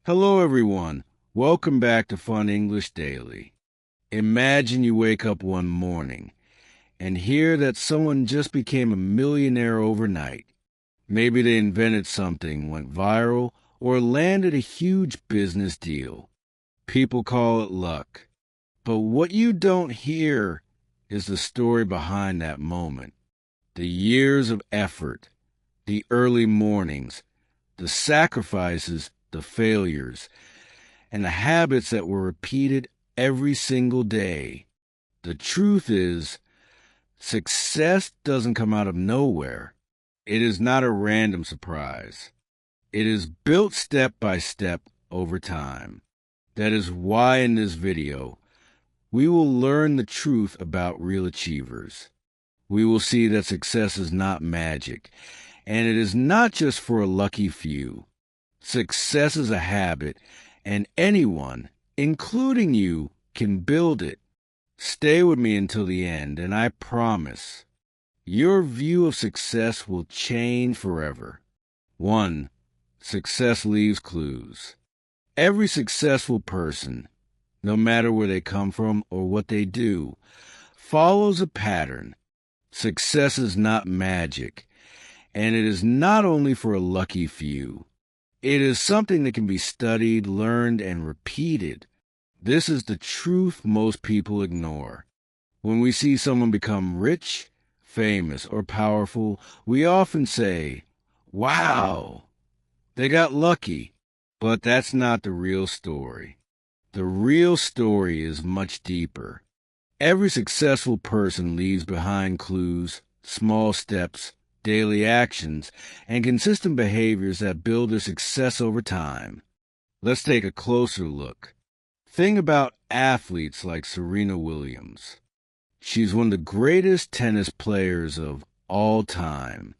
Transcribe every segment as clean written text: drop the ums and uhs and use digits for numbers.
Hello, everyone. Welcome back to Fun English Daily. Imagine you wake up one morning and hear that someone just became a millionaire overnight. Maybe they invented something, went viral, or landed a huge business deal. People call it luck. But what you don't hear is the story behind that moment. The years of effort, the early mornings, the sacrifices, the failures, and the habits that were repeated every single day. The truth is, success doesn't come out of nowhere. It is not a random surprise. It is built step by step over time. That is why in this video, we will learn the truth about real achievers. We will see that success is not magic, and it is not just for a lucky few. Success is a habit, and anyone, including you, can build it. Stay with me until the end, and I promise, your view of success will change forever. 1. Success leaves clues. Every successful person, no matter where they come from or what they do, follows a pattern. Success is not magic, and it is not only for a lucky few. It is something that can be studied, learned, and repeated. This is the truth most people ignore. When we see someone become rich, famous, or powerful, we often say, "Wow, they got lucky." But that's not the real story. The real story is much deeper. Every successful person leaves behind clues, small steps, daily actions, and consistent behaviors that build their success over time. Let's take a closer look. Think about athletes like Serena Williams. She's one of the greatest tennis players of all time.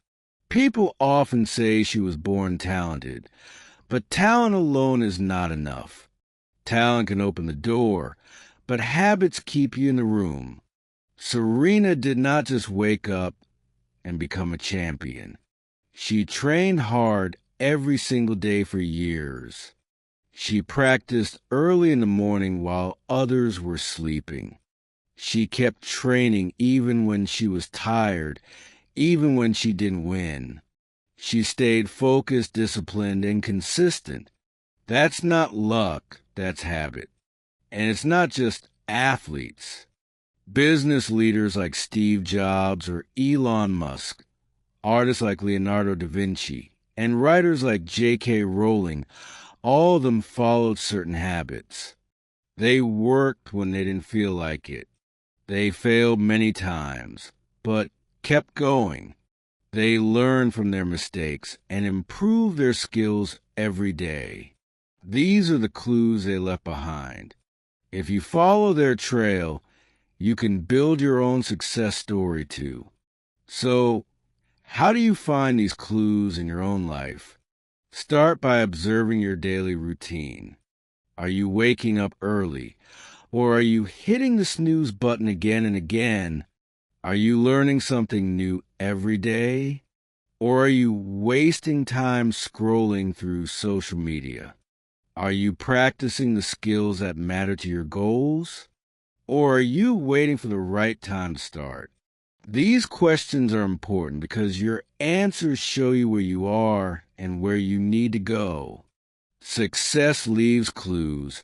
People often say she was born talented, but talent alone is not enough. Talent can open the door, but habits keep you in the room. Serena did not just wake up and become a champion. She trained hard every single day for years. She practiced early in the morning while others were sleeping. She kept training even when she was tired, even when she didn't win. She stayed focused, disciplined, and consistent. That's not luck, that's habit. And it's not just athletes. Business leaders like Steve Jobs or Elon Musk, artists like Leonardo da Vinci, and writers like J.K. Rowling, all of them followed certain habits. They worked when they didn't feel like it. They failed many times, but kept going. They learned from their mistakes and improved their skills every day. These are the clues they left behind. If you follow their trail, you can build your own success story too. So, how do you find these clues in your own life? Start by observing your daily routine. Are you waking up early? Or are you hitting the snooze button again and again? Are you learning something new every day? Or are you wasting time scrolling through social media? Are you practicing the skills that matter to your goals? Or are you waiting for the right time to start? These questions are important because your answers show you where you are and where you need to go. Success leaves clues,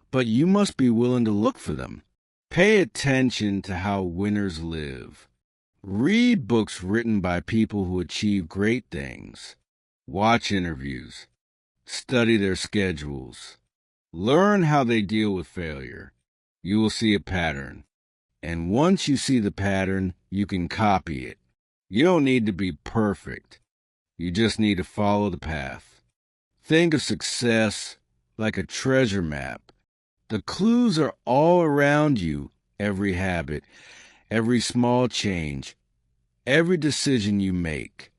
but you must be willing to look for them. Pay attention to how winners live. Read books written by people who achieve great things. Watch interviews. Study their schedules. Learn how they deal with failure. You will see a pattern. And once you see the pattern, you can copy it. You don't need to be perfect. You just need to follow the path. Think of success like a treasure map. The clues are all around you, every habit, every small change, every decision you make.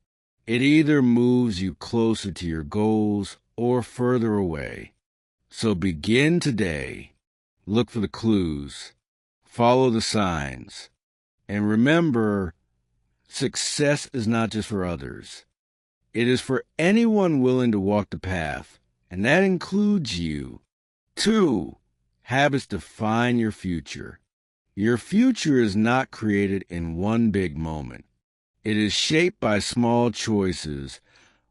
It either moves you closer to your goals or further away. So begin today. Look for the clues. Follow the signs. And remember, success is not just for others. It is for anyone willing to walk the path and that includes you. 2. Habits define your future. Your future is not created in one big moment. It is shaped by small choices,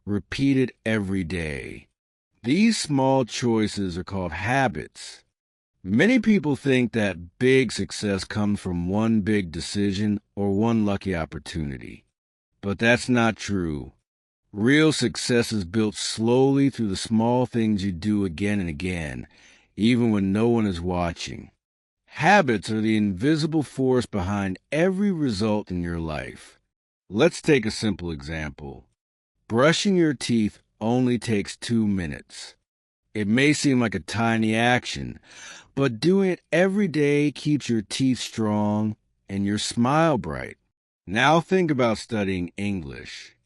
repeated every day. These small choices are called habits. Many people think that big success comes from one big decision or one lucky opportunity. But that's not true. Real success is built slowly through the small things you do again and again, even when no one is watching. Habits are the invisible force behind every result in your life. Let's take a simple example. Brushing your teeth only takes 2 minutes. It may seem like a tiny action, but doing it every day keeps your teeth strong and your smile bright. Now think about studying English.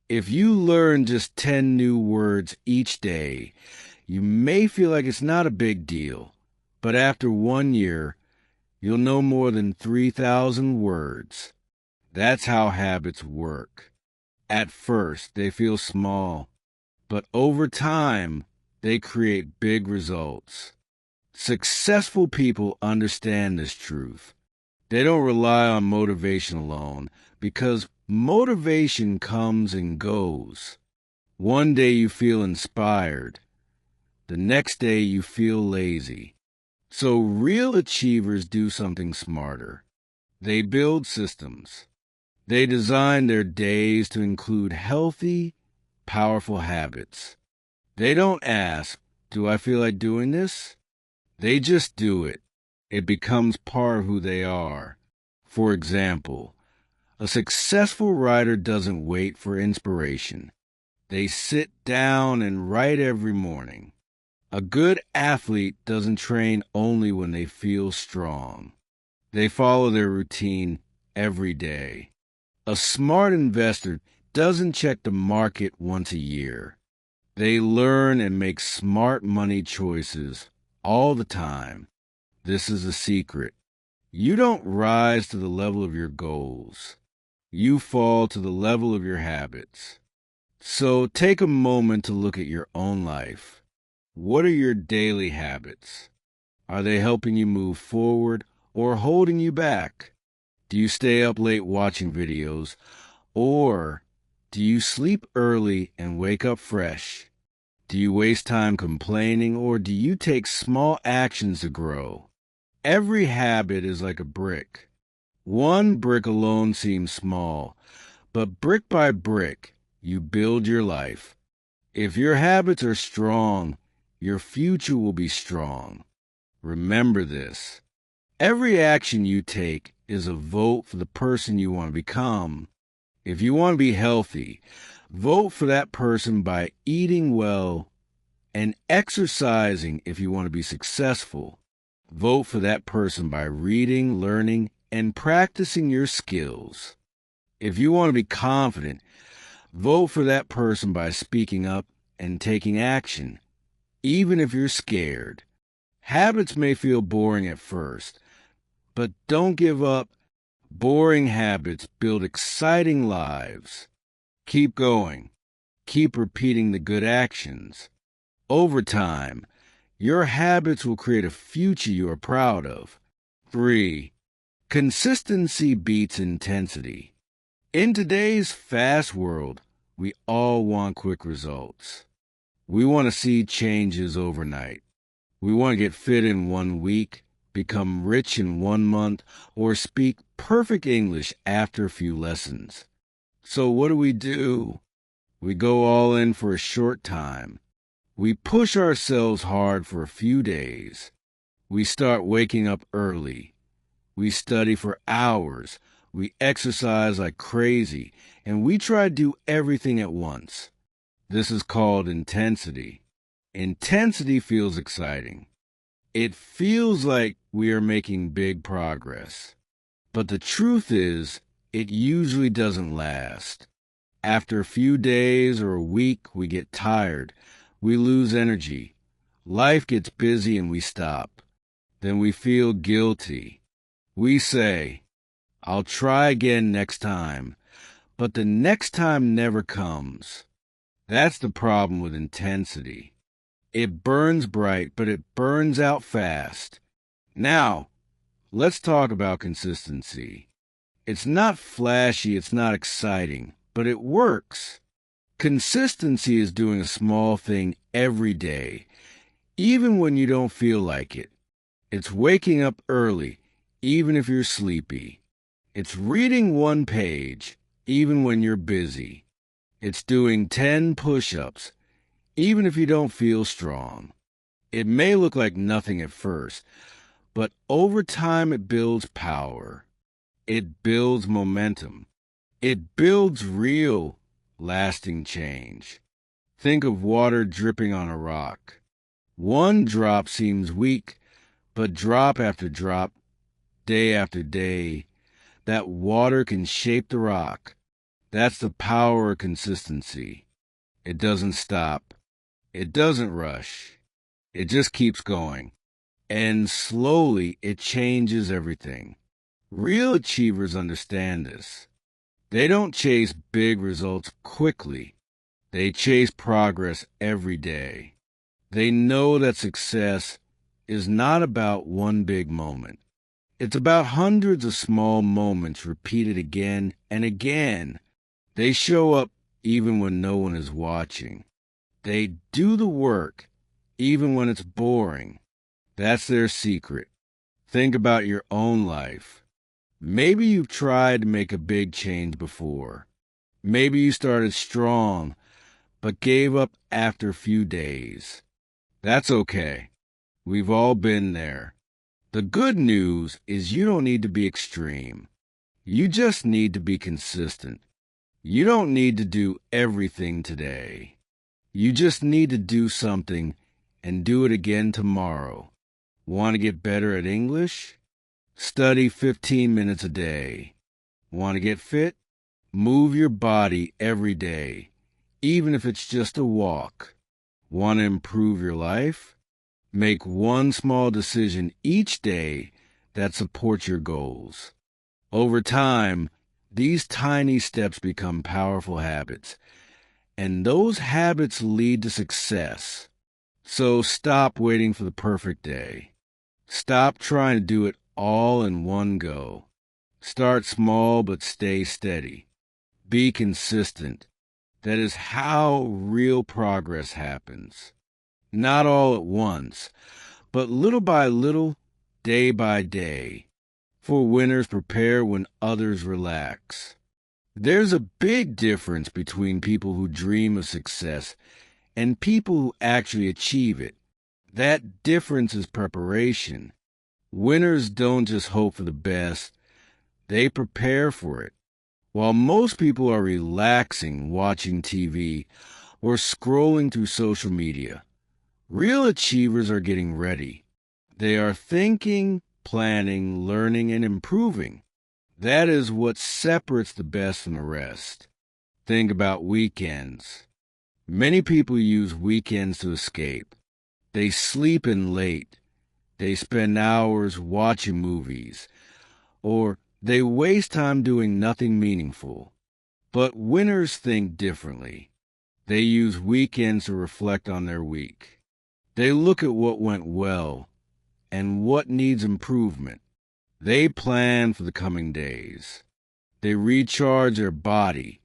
If you learn just 10 new words each day, you may feel like it's not a big deal, but after 1 year, you'll know more than 3,000 words. That's how habits work. At first, they feel small, but over time, they create big results. Successful people understand this truth. They don't rely on motivation alone, because motivation comes and goes. One day you feel inspired. The next day you feel lazy. So real achievers do something smarter. They build systems. They design their days to include healthy, powerful habits. They don't ask, "Do I feel like doing this?" They just do it. It becomes part of who they are. For example, a successful writer doesn't wait for inspiration. They sit down and write every morning. A good athlete doesn't train only when they feel strong. They follow their routine every day. A smart investor doesn't check the market once a year. They learn and make smart money choices all the time. This is a secret. You don't rise to the level of your goals. You fall to the level of your habits. So take a moment to look at your own life. What are your daily habits? Are they helping you move forward or holding you back? Do you stay up late watching videos, or do you sleep early and wake up fresh? Do you waste time complaining, or do you take small actions to grow? Every habit is like a brick. One brick alone seems small, but brick by brick, you build your life. If your habits are strong, your future will be strong. Remember this. Every action you take is a vote for the person you want to become. If you want to be healthy, vote for that person by eating well and exercising. If you want to be successful, vote for that person by reading, learning, and practicing your skills. If you want to be confident, vote for that person by speaking up and taking action, even if you're scared. Habits may feel boring at first, but don't give up. Boring habits build exciting lives. Keep going. Keep repeating the good actions. Over time, your habits will create a future you are proud of. 3. Consistency beats intensity. In today's fast world, we all want quick results. We want to see changes overnight. We want to get fit in 1 week, become rich in 1 month, or speak perfect English after a few lessons. So what do? We go all in for a short time. We push ourselves hard for a few days. We start waking up early. We study for hours. We exercise like crazy, and we try to do everything at once. This is called intensity. Intensity feels exciting. It feels like we are making big progress. But the truth is, it usually doesn't last. After a few days or a week, we get tired. We lose energy. Life gets busy and we stop. Then we feel guilty. We say, "I'll try again next time." But the next time never comes. That's the problem with intensity. It burns bright, but it burns out fast. Now, let's talk about consistency. It's not flashy, it's not exciting, but it works. Consistency is doing a small thing every day, even when you don't feel like it. It's waking up early, even if you're sleepy. It's reading one page, even when you're busy. It's doing 10 push-ups, even if you don't feel strong. It may look like nothing at first, but over time it builds power. It builds momentum. It builds real, lasting change. Think of water dripping on a rock. One drop seems weak, but drop after drop, day after day, that water can shape the rock. That's the power of consistency. It doesn't stop. It doesn't rush. It just keeps going. And slowly it changes everything. Real achievers understand this. They don't chase big results quickly. They chase progress every day. They know that success is not about one big moment. It's about hundreds of small moments repeated again and again. They show up even when no one is watching. They do the work even when it's boring. That's their secret. Think about your own life. Maybe you've tried to make a big change before. Maybe you started strong, but gave up after a few days. That's okay. We've all been there. The good news is you don't need to be extreme. You just need to be consistent. You don't need to do everything today. You just need to do something and do it again tomorrow. Want to get better at English? Study 15 minutes a day. Want to get fit? Move your body every day, even if it's just a walk. Want to improve your life? Make one small decision each day that supports your goals. Over time, these tiny steps become powerful habits, and those habits lead to success. So stop waiting for the perfect day. Stop trying to do it all in one go. Start small but stay steady. Be consistent. That is how real progress happens. Not all at once, but little by little, day by day. For winners prepare when others relax. There's a big difference between people who dream of success and people who actually achieve it. That difference is preparation. Winners don't just hope for the best, they prepare for it. While most people are relaxing, watching TV, or scrolling through social media, real achievers are getting ready. They are thinking, planning, learning, and improving. That is what separates the best from the rest. Think about weekends. Many people use weekends to escape. They sleep in late. They spend hours watching movies. Or they waste time doing nothing meaningful. But winners think differently. They use weekends to reflect on their week. They look at what went well and what needs improvement. They plan for the coming days. They recharge their body,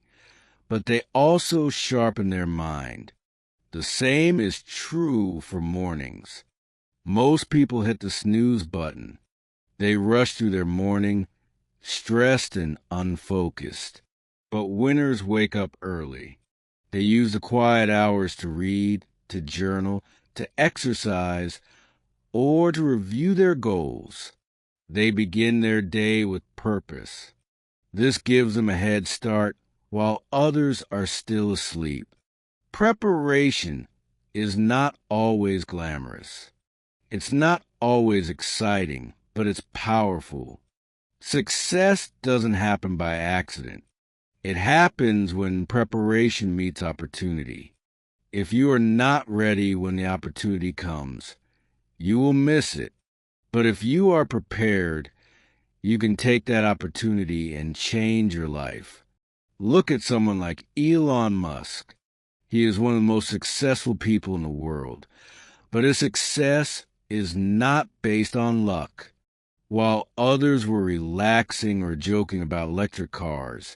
but they also sharpen their mind. The same is true for mornings. Most people hit the snooze button. They rush through their morning, stressed and unfocused. But winners wake up early. They use the quiet hours to read, to journal, to exercise, or to review their goals. They begin their day with purpose. This gives them a head start while others are still asleep. Preparation is not always glamorous. It's not always exciting, but it's powerful. Success doesn't happen by accident. It happens when preparation meets opportunity. If you are not ready when the opportunity comes, you will miss it. But if you are prepared, you can take that opportunity and change your life. Look at someone like Elon Musk. He is one of the most successful people in the world. But his success is not based on luck. While others were relaxing or joking about electric cars,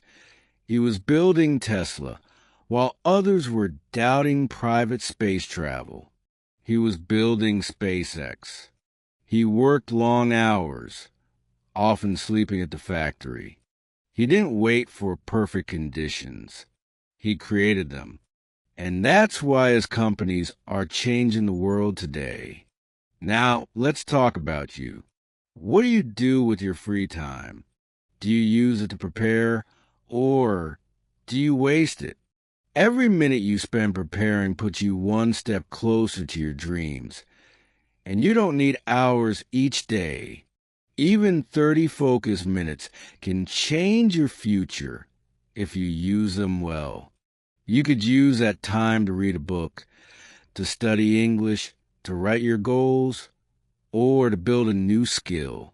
he was building Tesla. While others were doubting private space travel, he was building SpaceX. He worked long hours, often sleeping at the factory. He didn't wait for perfect conditions. He created them. And that's why his companies are changing the world today. Now, let's talk about you. What do you do with your free time? Do you use it to prepare, or do you waste it? Every minute you spend preparing puts you one step closer to your dreams. And you don't need hours each day. Even 30 focus minutes can change your future if you use them well. You could use that time to read a book, to study English, to write your goals, or to build a new skill.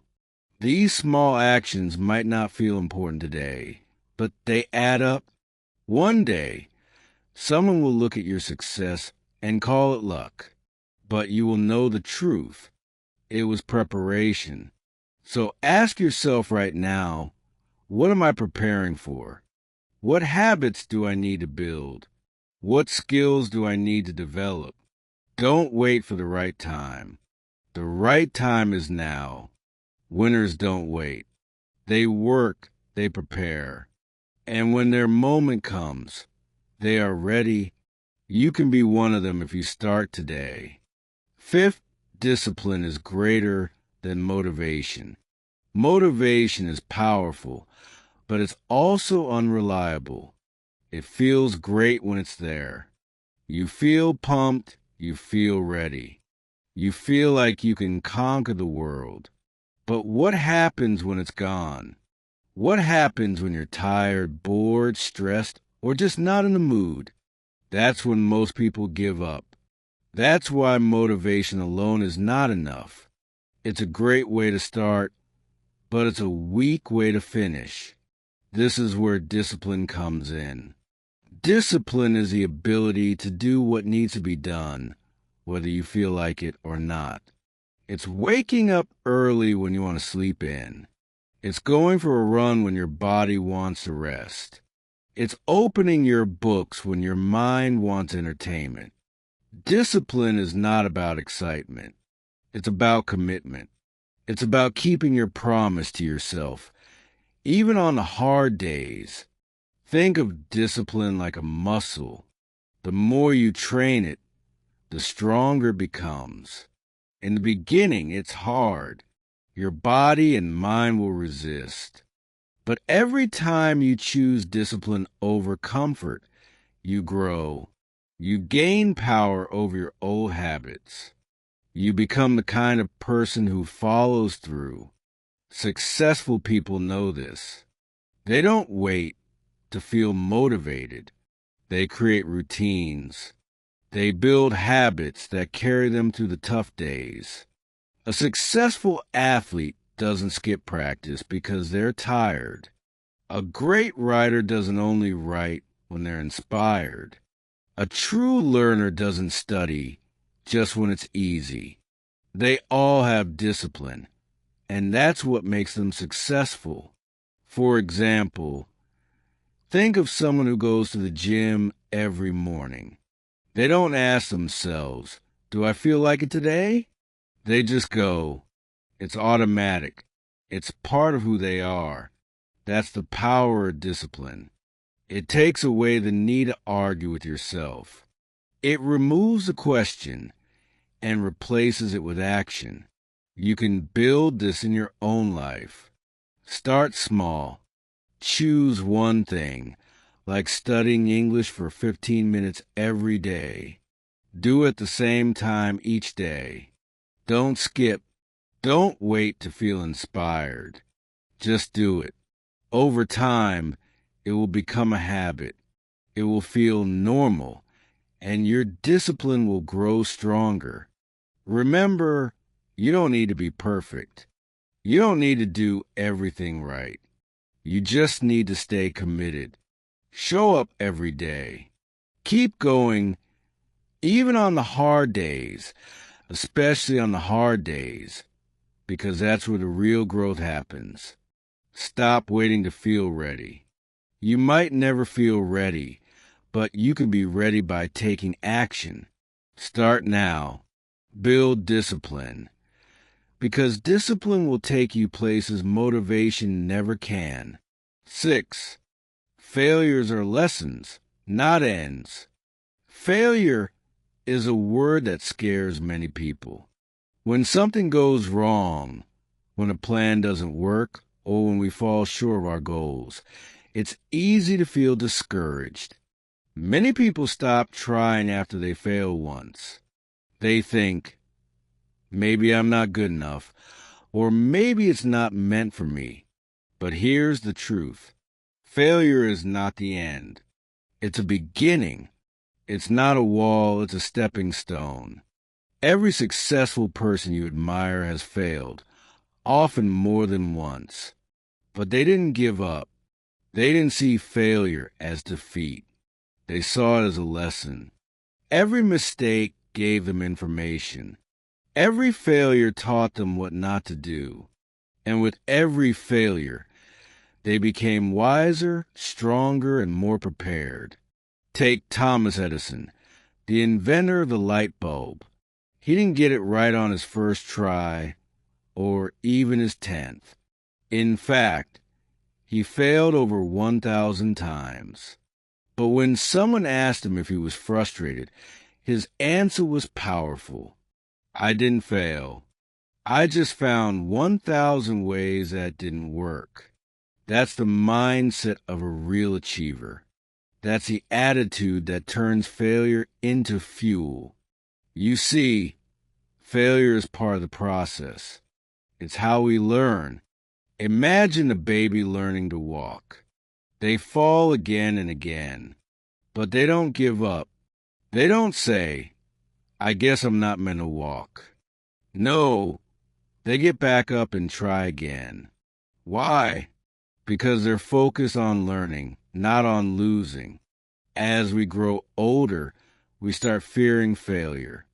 These small actions might not feel important today, but they add up. One day, someone will look at your success and call it luck, but you will know the truth. It was preparation. So ask yourself right now, what am I preparing for? What habits do I need to build? What skills do I need to develop? Don't wait for the right time. The right time is now. Winners don't wait. They work, they prepare. And when their moment comes, they are ready. You can be one of them if you start today. Fifth, discipline is greater than motivation. Motivation is powerful, but it's also unreliable. It feels great when it's there. You feel pumped, you feel ready. You feel like you can conquer the world. But what happens when it's gone? What happens when you're tired, bored, stressed, or just not in the mood? That's when most people give up. That's why motivation alone is not enough. It's a great way to start, but it's a weak way to finish. This is where discipline comes in. Discipline is the ability to do what needs to be done, whether you feel like it or not. It's waking up early when you want to sleep in. It's going for a run when your body wants to rest. It's opening your books when your mind wants entertainment. Discipline is not about excitement. It's about commitment. It's about keeping your promise to yourself, even on the hard days. Think of discipline like a muscle. The more you train it, the stronger it becomes. In the beginning, it's hard. Your body and mind will resist. But every time you choose discipline over comfort, you grow. You gain power over your old habits. You become the kind of person who follows through. Successful people know this. They don't wait to feel motivated. They create routines. They build habits that carry them through the tough days. A successful athlete doesn't skip practice because they're tired. A great writer doesn't only write when they're inspired. A true learner doesn't study just when it's easy. They all have discipline, and that's what makes them successful. For example, think of someone who goes to the gym every morning. They don't ask themselves, do I feel like it today? They just go. It's automatic. It's part of who they are. That's the power of discipline. It takes away the need to argue with yourself. It removes the question and replaces it with action. You can build this in your own life. Start small. Choose one thing, like studying English for 15 minutes every day. Do it the same time each day. Don't skip. Don't wait to feel inspired. Just do it. Over time, it will become a habit. It will feel normal, and your discipline will grow stronger. Remember, you don't need to be perfect. You don't need to do everything right. You just need to stay committed. Show up every day. Keep going, even on the hard days. especially on the hard days, because that's where the real growth happens. Stop waiting to feel ready. You might never feel ready, but you can be ready by taking action. Start now. Build discipline. Because discipline will take you places motivation never can. 6. Failures are lessons, not ends. Failure is a word that scares many people. When something goes wrong, when a plan doesn't work, or when we fall short of our goals, it's easy to feel discouraged. Many people stop trying after they fail once. They think, maybe I'm not good enough, or maybe it's not meant for me. But here's the truth. Failure is not the end. It's a beginning. It's not a wall, it's a stepping stone. Every successful person you admire has failed, often more than once. But they didn't give up. They didn't see failure as defeat. They saw it as a lesson. Every mistake gave them information. Every failure taught them what not to do. And with every failure, they became wiser, stronger, and more prepared. Take Thomas Edison, the inventor of the light bulb. He didn't get it right on his first try, or even his 10th. In fact, he failed over 1,000 times. But when someone asked him if he was frustrated, his answer was powerful. I didn't fail. I just found 1,000 ways that didn't work. That's the mindset of a real achiever. That's the attitude that turns failure into fuel. You see, failure is part of the process. It's how we learn. Imagine a baby learning to walk. They fall again and again, but they don't give up. They don't say, I guess I'm not meant to walk. No, they get back up and try again. Why? Because they're focused on learning, not on losing. As we grow older, we start fearing failure.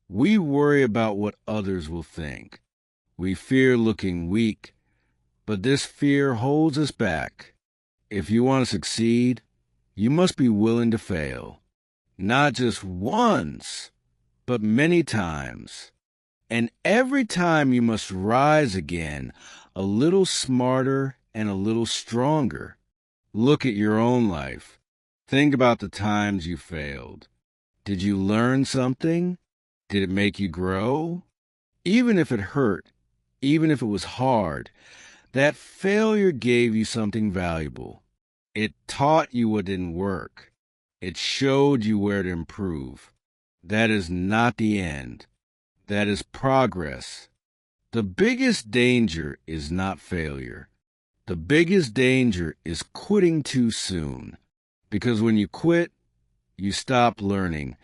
We worry about what others will think. We fear looking weak, but this fear holds us back. If you want to succeed, you must be willing to fail. Not just once, but many times. And every time you must rise again, a little smarter and a little stronger. Look at your own life. Think about the times you failed. Did you learn something? Did it make you grow? Even if it hurt, even if it was hard, that failure gave you something valuable. It taught you what didn't work. It showed you where to improve. That is not the end. That is progress. The biggest danger is not failure. The biggest danger is quitting too soon. Because when you quit, you stop learning,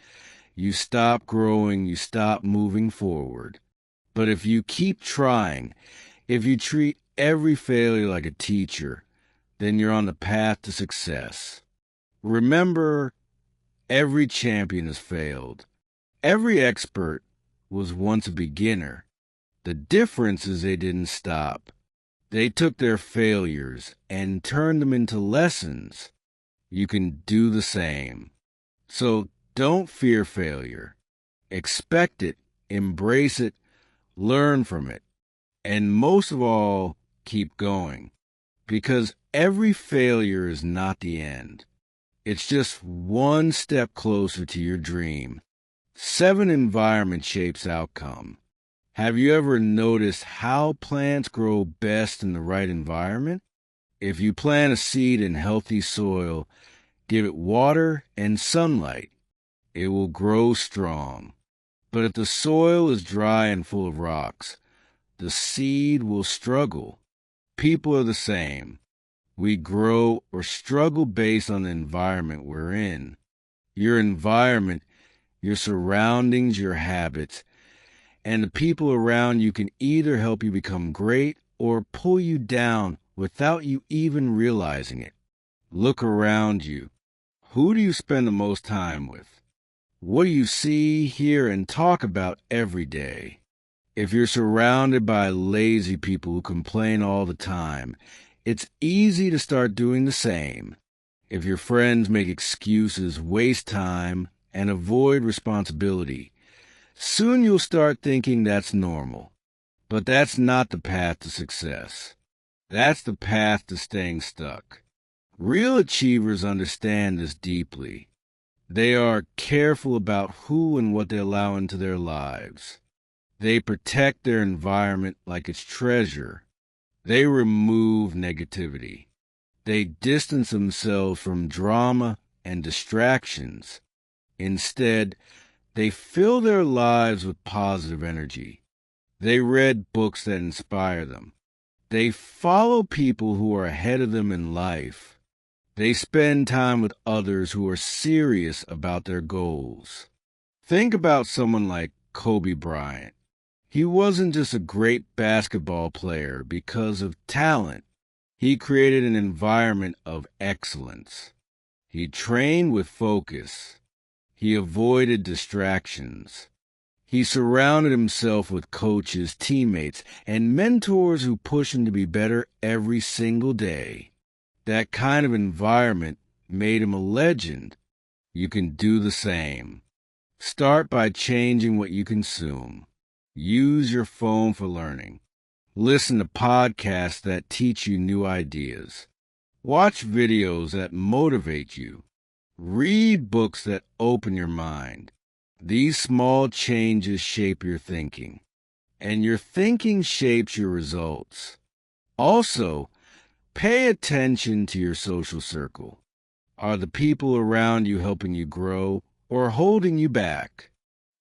you stop growing, you stop moving forward. But if you keep trying, if you treat every failure like a teacher, then you're on the path to success. Remember, every champion has failed. Every expert was once a beginner. The difference is they didn't stop. They took their failures and turned them into lessons. You can do the same. So don't fear failure. Expect it, embrace it, learn from it, and most of all, keep going. Because every failure is not the end. It's just one step closer to your dream. 7 environment shapes outcome. Have you ever noticed how plants grow best in the right environment? If you plant a seed in healthy soil, give it water and sunlight, it will grow strong. But if the soil is dry and full of rocks, the seed will struggle. People are the same. We grow or struggle based on the environment we're in. Your environment, your surroundings, your habits, and the people around you can either help you become great or pull you down without you even realizing it. Look around you. Who do you spend the most time with? What do you see, hear, and talk about every day? If you're surrounded by lazy people who complain all the time, it's easy to start doing the same. If your friends make excuses, waste time, and avoid responsibility, soon you'll start thinking that's normal. But that's not the path to success. That's the path to staying stuck. Real achievers understand this deeply. They are careful about who and what they allow into their lives. They protect their environment like it's treasure. They remove negativity. They distance themselves from drama and distractions. Instead, they fill their lives with positive energy. They read books that inspire them. They follow people who are ahead of them in life. They spend time with others who are serious about their goals. Think about someone like Kobe Bryant. He wasn't just a great basketball player because of talent. He created an environment of excellence. He trained with focus. He avoided distractions. He surrounded himself with coaches, teammates, and mentors who push him to be better every single day. That kind of environment made him a legend. You can do the same. Start by changing what you consume. Use your phone for learning. Listen to podcasts that teach you new ideas. Watch videos that motivate you. Read books that open your mind. These small changes shape your thinking, and your thinking shapes your results. Also, pay attention to your social circle. Are the people around you helping you grow or holding you back?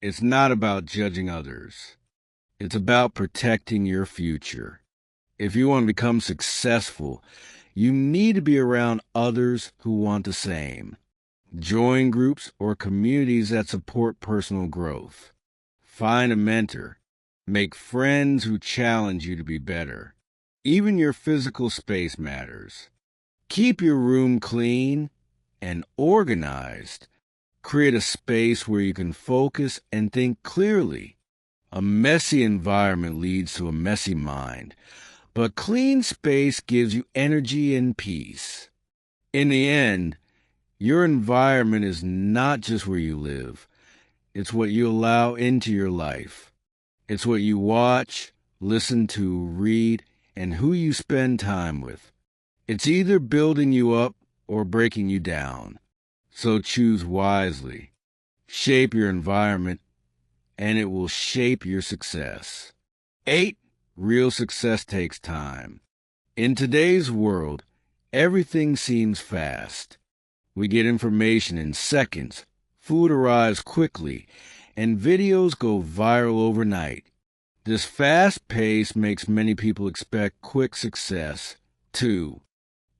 It's not about judging others. It's about protecting your future. If you want to become successful, you need to be around others who want the same. Join groups or communities that support personal growth. Find a mentor. Make friends who challenge you to be better. Even your physical space matters. Keep your room clean and organized. Create a space where you can focus and think clearly. A messy environment leads to a messy mind, but clean space gives you energy and peace. In the end, your environment is not just where you live. It's what you allow into your life. It's what you watch, listen to, read, and who you spend time with. It's either building you up or breaking you down. So choose wisely. Shape your environment, and it will shape your success. 8. Real success takes time. In today's world, everything seems fast. We get information in seconds, food arrives quickly, and videos go viral overnight. This fast pace makes many people expect quick success, too.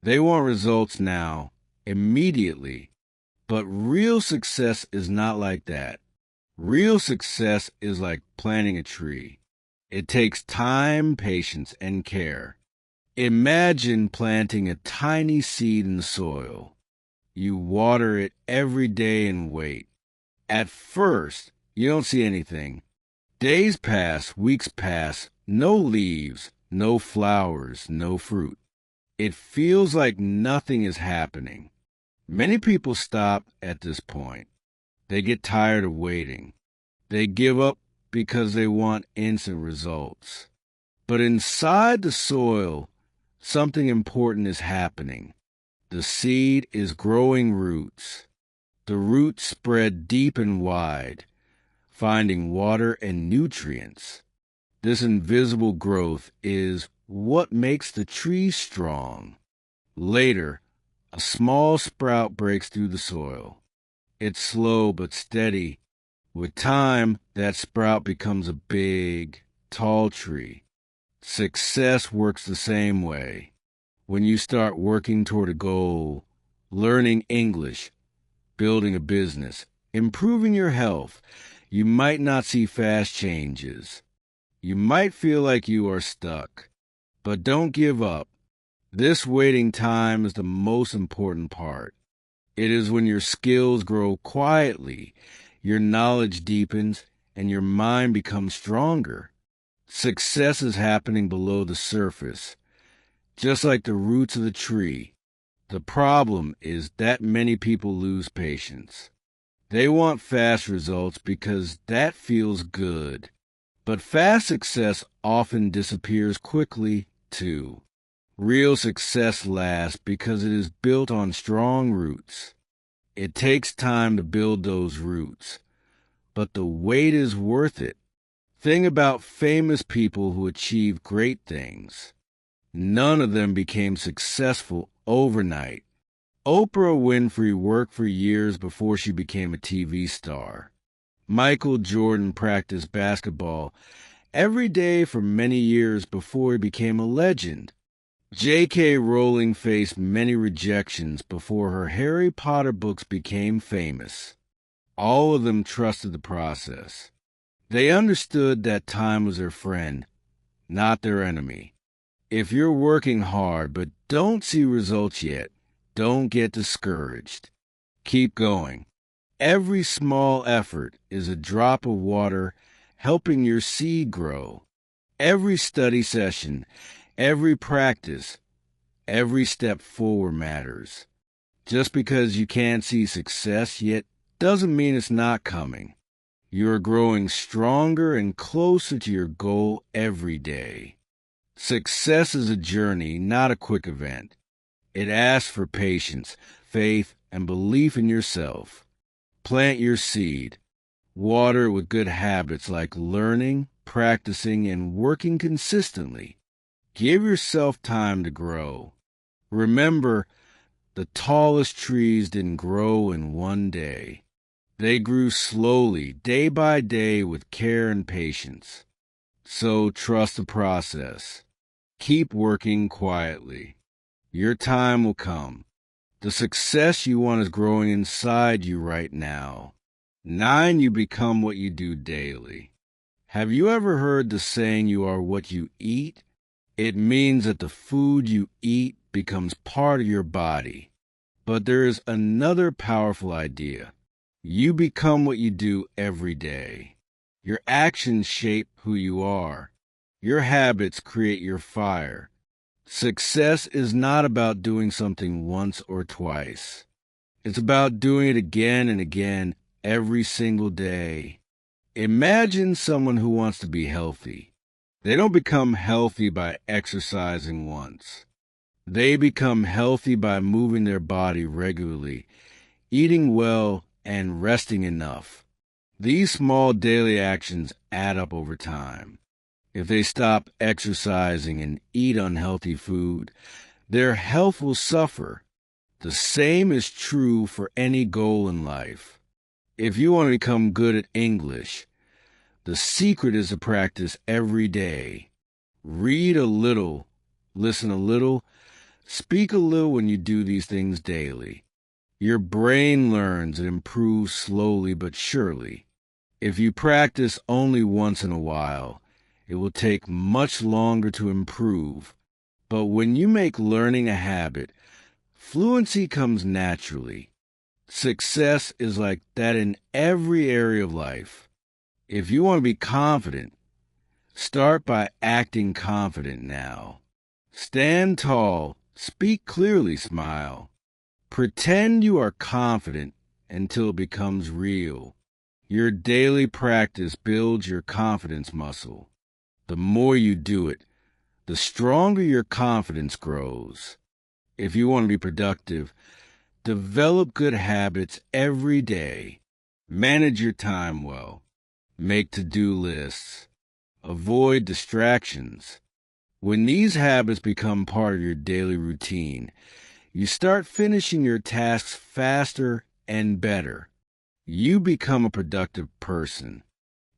They want results now, immediately. But real success is not like that. Real success is like planting a tree. It takes time, patience, and care. Imagine planting a tiny seed in the soil. You water it every day and wait. At first, you don't see anything. Days pass, weeks pass, no leaves, no flowers, no fruit. It feels like nothing is happening. Many people stop at this point. They get tired of waiting. They give up because they want instant results. But inside the soil, something important is happening. The seed is growing roots. The roots spread deep and wide, finding water and nutrients. This invisible growth is what makes the tree strong. Later, a small sprout breaks through the soil. It's slow but steady. With time, that sprout becomes a big, tall tree. Success works the same way. When you start working toward a goal, learning English, building a business, improving your health, you might not see fast changes. You might feel like you are stuck. But don't give up. This waiting time is the most important part. It is when your skills grow quietly, Your knowledge deepens, and your mind becomes stronger. Success is happening below the surface, just like the roots of the tree. The problem is that many people lose patience. They want fast results because that feels good. But fast success often disappears quickly, too. Real success lasts because it is built on strong roots. It takes time to build those roots, but the wait is worth it. Think about famous people who achieved great things. None of them became successful overnight. Oprah Winfrey worked for years before she became a TV star. Michael Jordan practiced basketball every day for many years before he became a legend. J.K. Rowling faced many rejections before her Harry Potter books became famous. All of them trusted the process. They understood that time was their friend, not their enemy. If you're working hard but don't see results yet, don't get discouraged. Keep going. Every small effort is a drop of water helping your seed grow. Every study session, every practice, every step forward matters. Just because you can't see success yet doesn't mean it's not coming. You're growing stronger and closer to your goal every day. Success is a journey, not a quick event. It asks for patience, faith, and belief in yourself. Plant your seed. Water it with good habits like learning, practicing, and working consistently. Give yourself time to grow. Remember, the tallest trees didn't grow in one day. They grew slowly, day by day, with care and patience. So trust the process. Keep working quietly. Your time will come. The success you want is growing inside you right now. 9, you become what you do daily. Have you ever heard the saying, you are what you eat? It means that the food you eat becomes part of your body. But there is another powerful idea. You become what you do every day. Your actions shape who you are. Your habits create your fire. Success is not about doing something once or twice. It's about doing it again and again every single day. Imagine someone who wants to be healthy. They don't become healthy by exercising once. They become healthy by moving their body regularly, eating well, and resting enough. These small daily actions add up over time. If they stop exercising and eat unhealthy food, their health will suffer. The same is true for any goal in life. If you want to become good at English, the secret is to practice every day. Read a little, listen a little, speak a little when you do these things daily. Your brain learns and improves slowly but surely. If you practice only once in a while, it will take much longer to improve. But when you make learning a habit, fluency comes naturally. Success is like that in every area of life. If you want to be confident, start by acting confident now. Stand tall, speak clearly, smile. Pretend you are confident until it becomes real. Your daily practice builds your confidence muscle. The more you do it, the stronger your confidence grows. If you want to be productive, develop good habits every day. Manage your time well. Make to-do lists. Avoid distractions. When these habits become part of your daily routine, you start finishing your tasks faster and better. You become a productive person.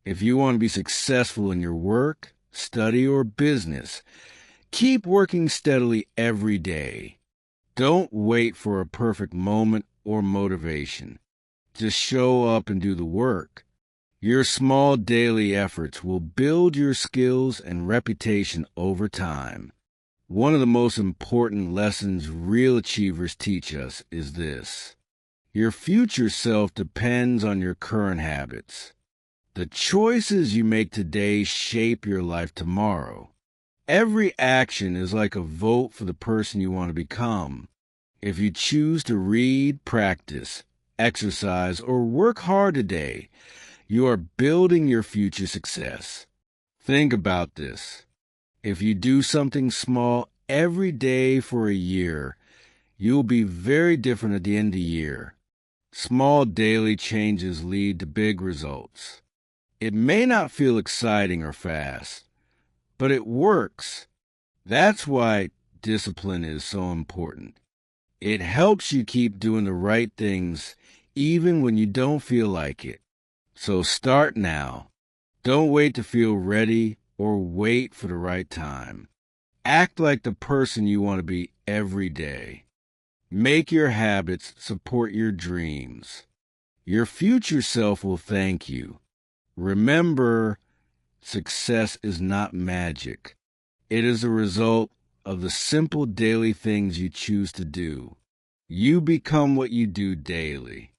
If you want to be successful in your work, study, or business, keep working steadily every day. Don't wait for a perfect moment or motivation. Just show up and do the work. Your small daily efforts will build your skills and reputation over time. One of the most important lessons real achievers teach us is this: Your future self depends on your current habits. The choices you make today shape your life tomorrow. Every action is like a vote for the person you want to become. If you choose to read, practice, exercise, or work hard today, you are building your future success. Think about this. If you do something small every day for a year, you'll be very different at the end of the year. Small daily changes lead to big results. It may not feel exciting or fast, but it works. That's why discipline is so important. It helps you keep doing the right things even when you don't feel like it. So start now. Don't wait to feel ready or wait for the right time. Act like the person you want to be every day. Make your habits support your dreams. Your future self will thank you. Remember, success is not magic. It is a result of the simple daily things you choose to do. You become what you do daily.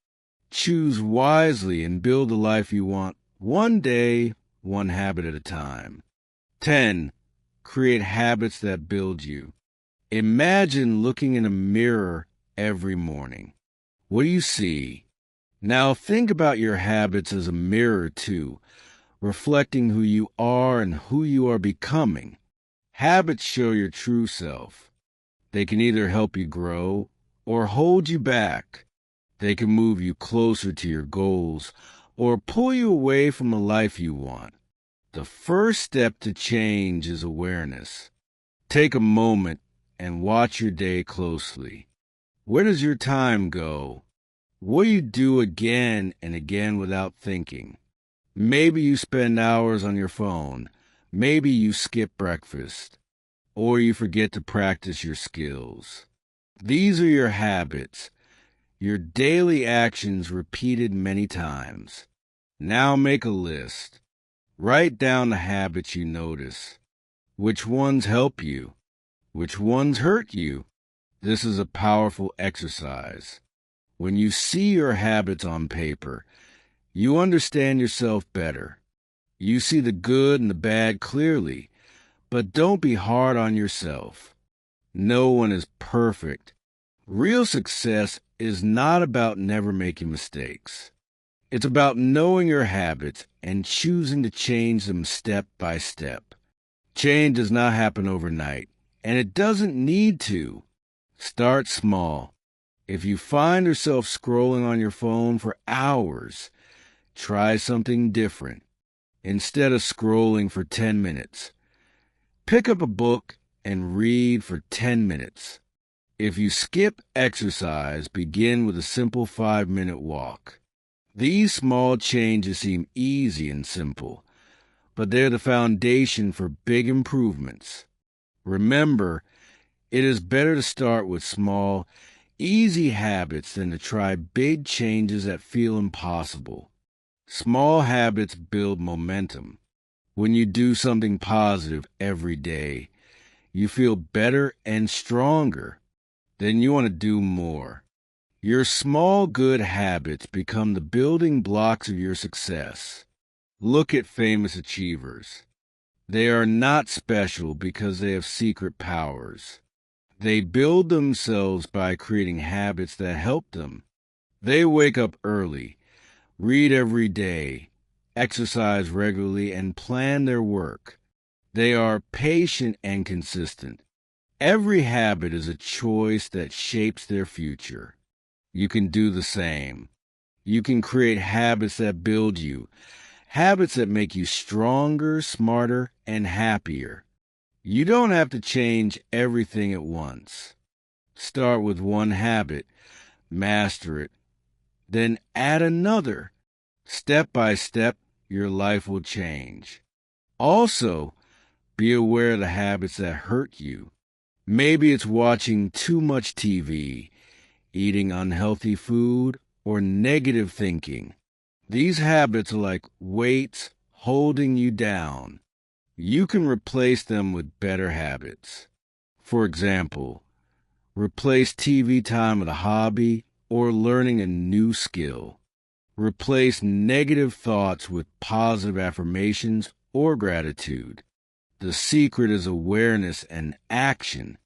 Choose wisely and build the life you want, one day, one habit at a time. 10. Create habits that build you. Imagine looking in a mirror every morning. What do you see? Now think about your habits as a mirror too, reflecting who you are and who you are becoming. Habits show your true self. They can either help you grow or hold you back. They can move you closer to your goals or pull you away from the life you want. The first step to change is awareness. Take a moment and watch your day closely. Where does your time go? What do you do again and again without thinking? Maybe you spend hours on your phone. Maybe you skip breakfast. Or you forget to practice your skills. These are your habits, your daily actions repeated many times. Now make a list. Write down the habits you notice. Which ones help you? Which ones hurt you? This is a powerful exercise. When you see your habits on paper, you understand yourself better. You see the good and the bad clearly, but don't be hard on yourself. No one is perfect. Real success is not about never making mistakes. It's about knowing your habits and choosing to change them step by step. Change does not happen overnight, and it doesn't need to. Start small. If you find yourself scrolling on your phone for hours, try something different. Instead of scrolling for 10 minutes, pick up a book and read for 10 minutes. If you skip exercise, begin with a simple 5-minute walk. These small changes seem easy and simple, but they're the foundation for big improvements. Remember, it is better to start with small, easy habits than to try big changes that feel impossible. Small habits build momentum. When you do something positive every day, you feel better and stronger. Then you want to do more. Your small good habits become the building blocks of your success. Look at famous achievers. They are not special because they have secret powers. They build themselves by creating habits that help them. They wake up early, read every day, exercise regularly, and plan their work. They are patient and consistent. Every habit is a choice that shapes their future. You can do the same. You can create habits that build you, habits that make you stronger, smarter, and happier. You don't have to change everything at once. Start with one habit, master it, then add another. Step by step, your life will change. Also, be aware of the habits that hurt you. Maybe it's watching too much TV, eating unhealthy food, or negative thinking. These habits are like weights holding you down. You can replace them with better habits. For example, replace TV time with a hobby or learning a new skill. Replace negative thoughts with positive affirmations or gratitude. The secret is awareness and action.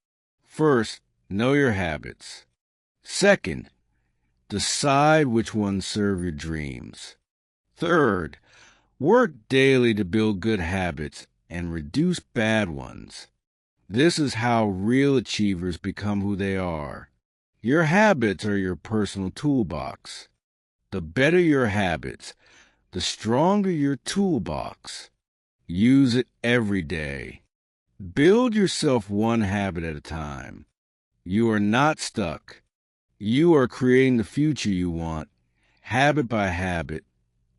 First, know your habits. Second, decide which ones serve your dreams. Third, work daily to build good habits and reduce bad ones. This is how real achievers become who they are. Your habits are your personal toolbox. The better your habits, the stronger your toolbox. Use it every day. Build yourself one habit at a time. You are not stuck. You are creating the future you want, habit by habit,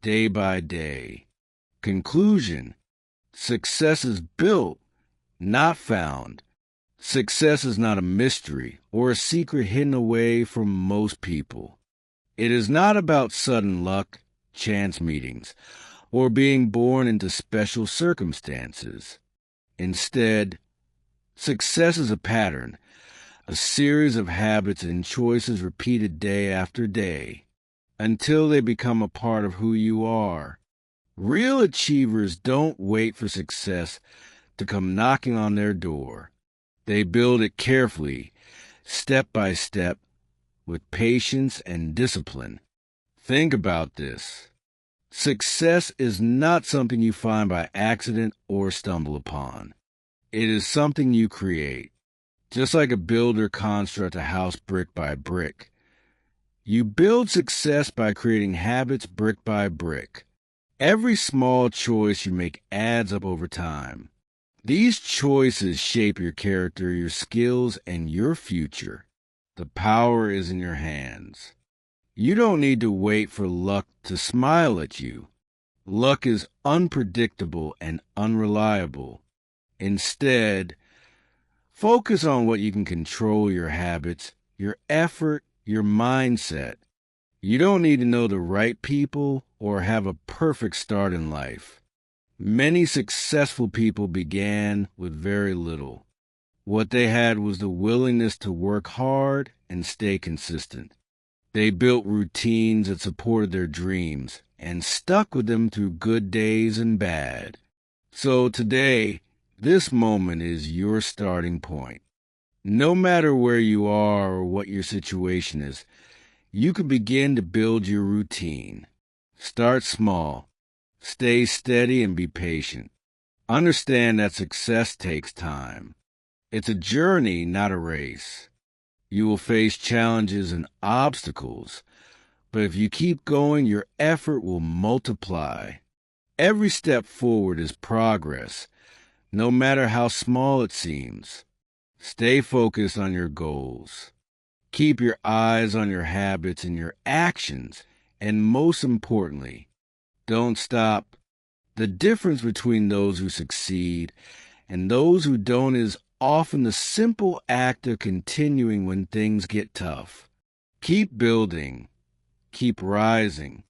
day by day. Conclusion: success is built, not found. Success is not a mystery or a secret hidden away from most people. It is not about sudden luck, chance meetings, or being born into special circumstances. Instead, success is a pattern, a series of habits and choices repeated day after day, until they become a part of who you are. Real achievers don't wait for success to come knocking on their door. They build it carefully, step by step, with patience and discipline. Think about this. Success is not something you find by accident or stumble upon. It is something you create. Just like a builder constructs a house brick by brick. You build success by creating habits brick by brick. Every small choice you make adds up over time. These choices shape your character, your skills, and your future. The power is in your hands. You don't need to wait for luck to smile at you. Luck is unpredictable and unreliable. Instead, focus on what you can control: your habits, your effort, your mindset. You don't need to know the right people or have a perfect start in life. Many successful people began with very little. What they had was the willingness to work hard and stay consistent. They built routines that supported their dreams and stuck with them through good days and bad. So today, this moment is your starting point. No matter where you are or what your situation is, you can begin to build your routine. Start small. Stay steady and be patient. Understand that success takes time. It's a journey, not a race. You will face challenges and obstacles, but if you keep going, your effort will multiply. Every step forward is progress, no matter how small it seems. Stay focused on your goals. Keep your eyes on your habits and your actions, and most importantly, don't stop. The difference between those who succeed and those who don't is often the simple act of continuing when things get tough. Keep building, keep rising,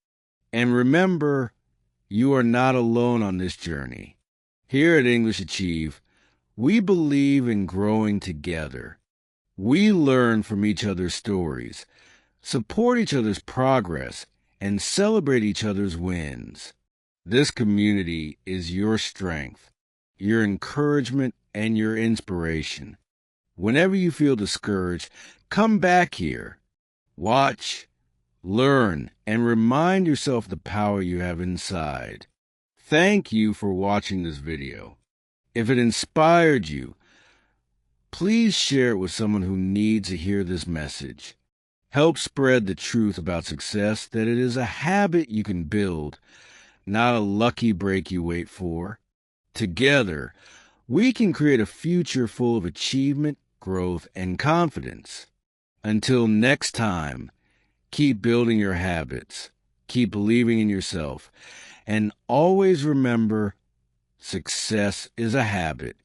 and remember, you are not alone on this journey. Here at English Achieve, we believe in growing together. We learn from each other's stories, support each other's progress, and celebrate each other's wins. This community is your strength, your encouragement, and your inspiration. Whenever you feel discouraged, come back here. Watch, learn, and remind yourself the power you have inside. Thank you for watching this video. If it inspired you, please share it with someone who needs to hear this message. Help spread the truth about success, that it is a habit you can build, not a lucky break you wait for. Together, we can create a future full of achievement, growth, and confidence. Until next time, keep building your habits, keep believing in yourself, and always remember, success is a habit,